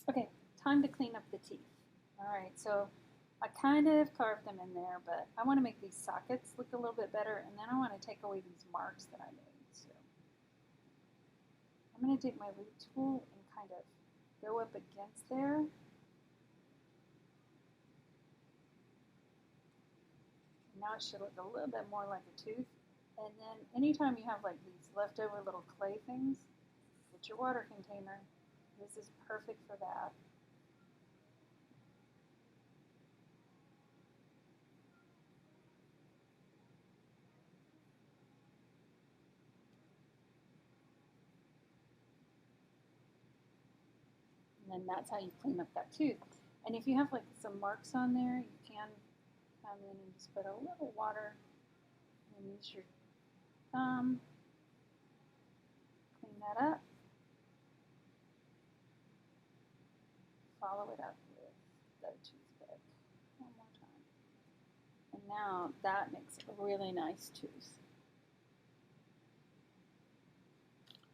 Okay, time to clean up the teeth. All right, so I kind of carved them in there, but I want to make these sockets look a little bit better, and then I want to take away these marks that I made. So I'm going to take my loop tool and kind of go up against there. Now it should look a little bit more like a tooth. And then anytime you have like these leftover little clay things, get your water container. This is perfect for that. And then that's how you clean up that tooth. And if you have like some marks on there, you can come in and just put a little water and use your thumb, clean that up, follow it up with the toothpick one more time. And now that makes a really nice tooth.